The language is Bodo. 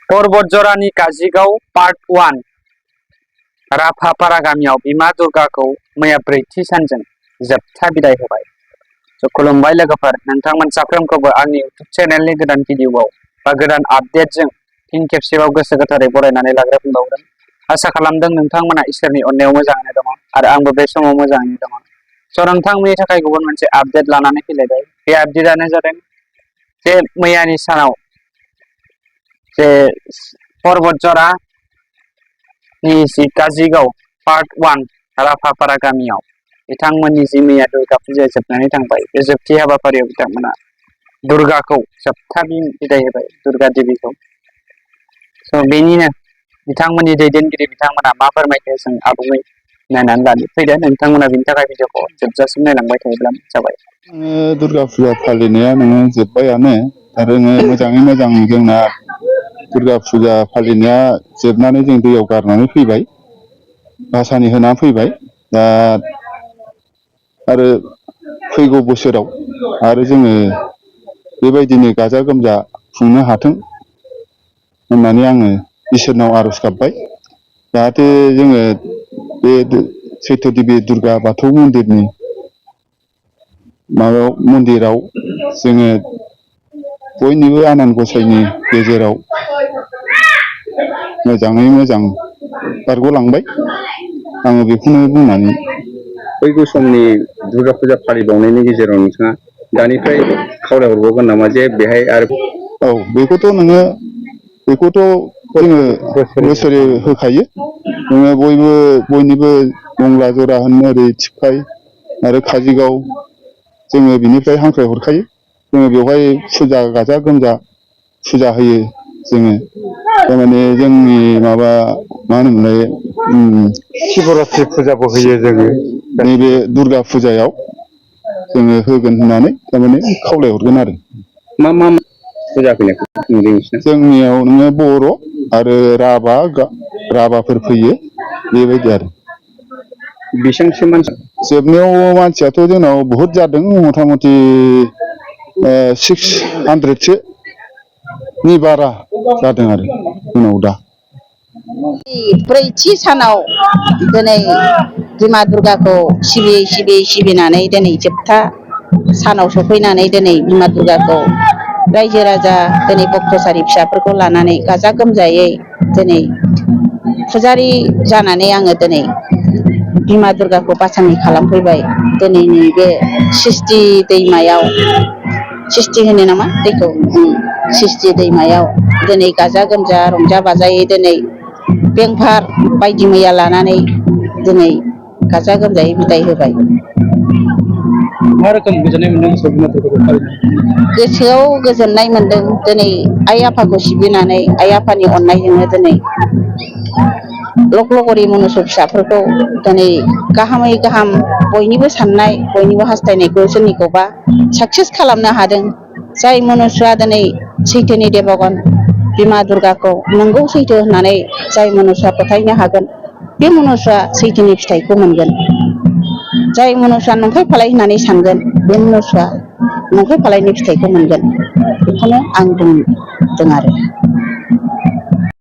परबतजरानि काजिगाव पार्ट 1 राफापारा गामियाव बिमा दुर्गाखौ मैया ब्रैथि सानजों जोबथा बिदाय होबाय। खुलुमबाय लोगोफोर, नोंथांमोन साफ्रोमखौबो आंनि इउट्युब चेनेलनि गोदान भिडिअआव बा गोदान आपडेटजों फिन खेबसेबाव गोसो गोथारै बरायनानै लाग्रोफिनबावदों। आसा खालामदों नोंथांमोना इसोरनि अननायाव मोजाङैनो दङ आरो आंबो बे समाव मोजाङैनो दङ। नोंथांमोननि थाखाय गुबुन मोनसे आपडेट लानानै फैलायबाय। बे आपडेटआनो जादों जे मैयानि सानाव जे परबतजरानि जि काजिगाव पार्ट 1 राफापारा गामियाव बिथांमोननि जि मैया दुर्गा फुजाया जोबनानै थांबाय, बे जोबथि हाबाफारियाव बिथांमोना दुर्गाखौ जोबथा बिदाय होबाय, दुर्गा देवीखौ। बेनिनो बिथांमोननि दैदेनगिरि बिथांमोना मा फोरमायखो जों आबुङै नायनानै लानो फैदो। नोंथांमोना बिनि थाखाय भिडिअखौ जोबजासिम नायलांबाय थायोब्ला जाबाय। दुर्गा फुजा फालिनाया जोब्बायानो आरो मोजाङै मोजां जोंना दुर्गा फुजा फालिनाया जोबनानै जों दैयाव गारनानै फैबाय, भासानि होना फैबाय। दा आरो फैगौ बोसोराव आरो जोङो बेबायदिनो गाजा गोमजा खुंनो हाथों होननानै आङो इसोरनाव आरज गाबबाय। जाहाथे जोङो बे सैथो देबि दुर्गा बाथौ मन्दिरनि मन्दिराव जोङो बयनिबो आनान गसाइनि गेजेराव मोजाङै मोजां बारग'लांबाय। आङो बेखौनो बुंनानै फैगौ समनि दुर्गा फुजा फालिबावनायनि गेजेराव नोंथाङा दानिफ्राय खावलायहरबावगोन नामा जे बेहाय आरो बेखौथ' जोङो बोसोरे होखायो। बयनिबो मंगला जरा होन ओरै थिफाय आरो काजिगाव जोङो बिनिफ्राय हांख्राय हरखायो। जोङो बेवहाय फुजा गाजा गोमजा फुजा होयो। जोङो थारमाने जोंनि मा होनोमोनलाय शिबरात्रि फुजाबो होयो जोङो नैबे दुर्गा फुजायाव जोङो होगोन होननानै थारमाने खावलायहरगोन आरो। मा फुजा फैनायखौ नुदों नोंसिना? जोंनियाव बर' आरो राभाफोर फैयो, बेबायदि आरो। बेसेबांसो मानसि जोबनायाव मानसियाथ' जोंनाव बहुद जादों, मथा मथि 600सोनि बारा जादों आरो जोंनाव दा। ब्रैथि सानाव दिनै बिमा दुर्गाखौ सिबिनानै दिनै जोबथा सानाव सफैनानै दिनै बिमा दुर्गाखौ रायजो राजा दिनै भक्तसारि फिसाफोरखौ लानानै गाजा गोमजायै दिनै फुजारि जानानै आङो दिनै बिमा दुर्गाखौ बासानि खालामफैबाय। दिनैनि बे सिस्टि दैमायाव, सिस्टि होनो नामा दैखौ, सिस्टि दैमायाव दिनै गाजा गोमजा रंजा बाजायै दिनै बेंफार बायदि मैया लानानै दिनै गाजा गोमजायै बिदाय होबाय। मा रोखोम गोजोननाय मोनदों गोसोआव गोजोननाय मोनदों। दिनै आइ आफाखौ सिबिनानै आइ आफानि अननायजोंनो दिनै लखलगरि मनुस फिसाफोरखौ दिनै गाहामै गाहाम बयनिबो साननाय, बयनिबो हास्थायनायखौ सोरनिखौबा साक्सेस खालामनो हादों। जाय मनुसआ दिनै सैथोनि देबगन बिमा दुर्गाखौ नंगौ सैथो होननानै जाय मनुसआ फोथायनो हागोन, बे मनुसआ सैथोनि फिथाइखौ मोनगोन। जाय मनुसआ नंखाय फालाय होननानै सानगोन, बे मनुसआ नंखाय फालायनि फिथाइखौ मोनगोन। बेखौनो आं बुंदों आरो।